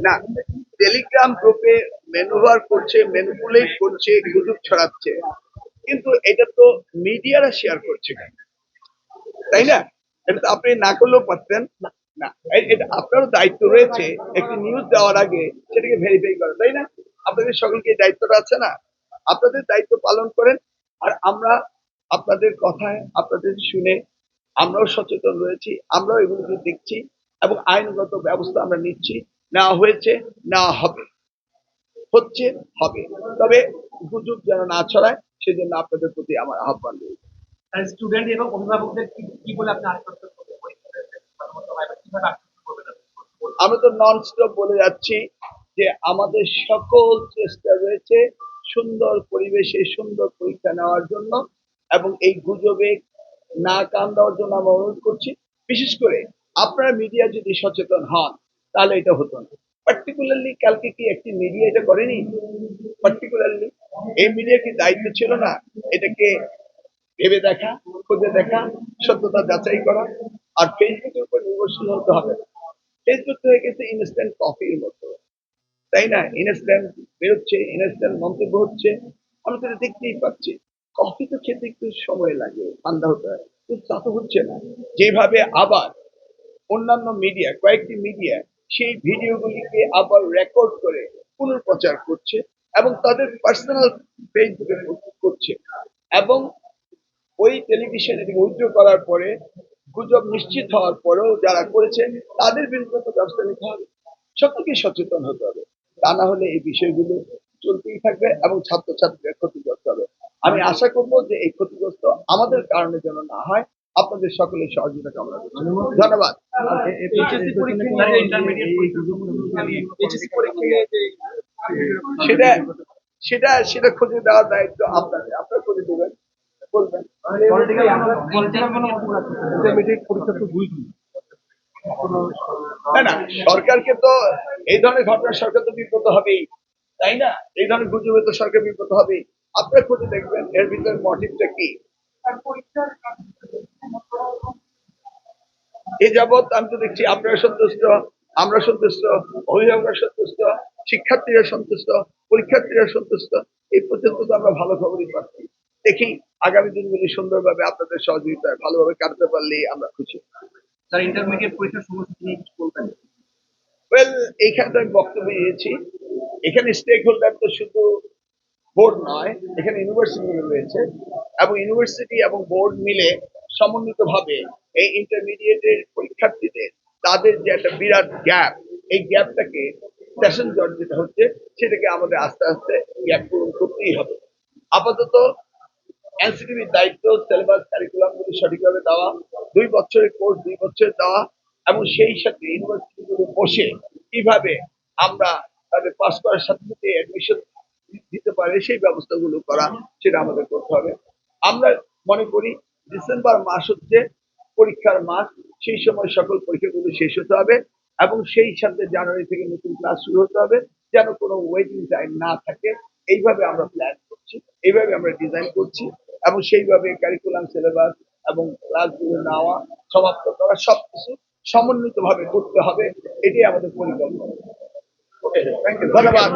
না, টেলিগ্রাম গ্রুপে ম্যানুভার করছে, ম্যানুপুলেট করছে, গুজব ছড়াচ্ছে, কিন্তু এটা তো মিডিয়ারা শেয়ার করছে কেন, তাই না? এটা তো আপনি না করলেও পারতেন। না, এটা আপনারও দায়িত্ব রয়েছে একটি নিউজ দেওয়ার আগে সেটাকে ভেরিফাই করা, তাই না? আপনাদের সকলকে এই দায়িত্বটা আছে না? আপনাদের দায়িত্ব পালন করেন। আর আমরা আপনাদের কথায় আপনাদের শুনে আমরাও সচেতন রয়েছি, আমরাও এগুলোকে দেখছি এবং আইনগত ব্যবস্থা আমরা নিচ্ছি, নেওয়া হয়েছে, নেওয়া হবে, হচ্ছে, হবে। তবে গুজব যেন না ছড়ায় সেজন্য আপনাদের প্রতি আমার আহ্বান রয়েছে। স্টুডেন্ট এবং অভিভাবকদের কি বলে আপনি আশ্বস্ত করবেন? কিভাবে আশ্বস্ত করবেন? আমি তো নন স্টপ বলে যাচ্ছি যে আমাদের সকল চেষ্টা রয়েছে সুন্দর পরিবেশে সুন্দর পরীক্ষা নেওয়ার জন্য, এবং এই গুজবে না কান দেওয়ার জন্য আমরা অনুরোধ করছি। বিশেষ করে আপনারা মিডিয়া যদি সচেতন হন তাহলে এটা হতো না। পার্টিকুলারলি কালকে কি একটি মিডিয়া এটা করেনি? পার্টিকুলারলি এই মিডিয়া কি দায়িত্ব ছিল না এটাকে ভেবে দেখা, খুঁজে দেখা, সত্যতা যাচাই করা? আর ফেসবুকের উপর নির্ভরশীল হতে হবে না। ফেসবুক হয়ে গেছে ইনস্ট্যান্ট কফির মতো, তাই না? ইনস্ট্যান্ট বেরোচ্ছে, ইনস্ট্যান্ট মন্তব্য হচ্ছে, আমরা তো দেখতেই পাচ্ছি। কফি তো খেতে একটু সময় লাগে, ঠান্ডা হতে হয়, কিন্তু তা তো হচ্ছে না। যেভাবে আবার অন্যান্য মিডিয়া, কয়েকটি মিডিয়া সেই ভিডিওগুলিকে আবার রেকর্ড করে পুনর্প্রচার করছে এবং তাদের পার্সোনাল ফেসবুকে করছে, এবং ওই টেলিভিশন এটি উইথড্র করার পরে গুজব নিশ্চিত হওয়ার পরেও যারা করেছে তাদের বিরুদ্ধে তো ব্যবস্থা নিতে হবে। সকলকে সচেতন হতে হবে, তা না হলে এই বিষয়গুলো চলতেই থাকবে এবং ছাত্রছাত্রীরা ক্ষতিগ্রস্ত হবে। আমি আশা করব যে এই ক্ষতিগ্রস্ত আমাদের কারণে যেন না হয়। আপনাদের সকলের সহযোগিতা কামনা করছি। ধন্যবাদ। সেটা সেটা সেটা খুঁজে দেওয়ার দায়িত্ব আপনাদের, আপনারা খুঁজে দেবেন, বলবেন। না না, সরকারকে তো এই ধরনের ঘটনা সরকার তো বিব্রত হবেই, তাই না? এই ধরনের গুজবে তো সরকার বিব্রত হবেই। আপনারা খুঁজে দেখবেন এর ভিতরে মোটিভটা কি। এই যাবৎ আমি তো দেখছি আপনারা সন্তুষ্ট, আমরা সন্তুষ্ট, অভিভাবকরা সন্তুষ্ট, শিক্ষার্থীরা সন্তুষ্ট, পরীক্ষার্থীরা সন্তুষ্ট। এই পর্যন্ত তো আমরা ভালো খবরই পাচ্ছি। দেখি আগামী দিনগুলি সুন্দরভাবে আপনাদের সহযোগিতায় ভালোভাবে কাটতে পারলেই আমরা খুশি। স্যার, ইন্টারমিডিয়েট পরীক্ষার সময়সূচি নিয়ে কিছু বলবেন? ওয়েল, এইখানে তো আমি বক্তব্য দিয়েছি। এখানে স্টেক হোল্ডার তো শুধু বোর্ড নয়, এখানে ইউনিভার্সিটি রয়েছে এবং ইউনিভার্সিটি এবং বোর্ড মিলে সমন্বিতভাবে এই ইন্টারমিডিয়েটের পরীক্ষার্থীদের তাদের যে একটা বিরাট গ্যাপ, এই গ্যাপটাকে সেশন জট যেটা হচ্ছে সেটাকে আমাদের আস্তে আস্তে গ্যাপ পূরণ করতেই হবে। আপাতত এনসিটিভির দায়িত্ব সিলেবাস কারিকুলাম গুলি সঠিকভাবে দেওয়া, 2 বছরের কোর্স 2 বছরে দেওয়া, এবং সেই সাথে ইউনিভার্সিটি গুলো বসে কিভাবে আমরা তাদের পাস করার সাথে সাথে অ্যাডমিশন দিতে পারে সেই ব্যবস্থাগুলো করা, সেটা আমাদের করতে হবে। আমরা মনে করি ডিসেম্বর মাস হচ্ছে পরীক্ষার মাস, সেই সময় সকল পরীক্ষাগুলো শেষ হতে হবে এবং সেই সাথে জানুয়ারি থেকে নতুন ক্লাস শুরু হতে হবে, যেন কোনো ওয়েটিং টাইম না থাকে। এইভাবে আমরা প্ল্যান করছি, এইভাবে আমরা ডিজাইন করছি এবং সেইভাবে কারিকুলাম সিলেবাস এবং ক্লাসগুলো নেওয়া, সমাপ্ত করা সবকিছু সমন্বিতভাবে করতে হবে। এটাই আমাদের পরিকল্পনা। ওকে, থ্যাংক ইউ, ধন্যবাদ।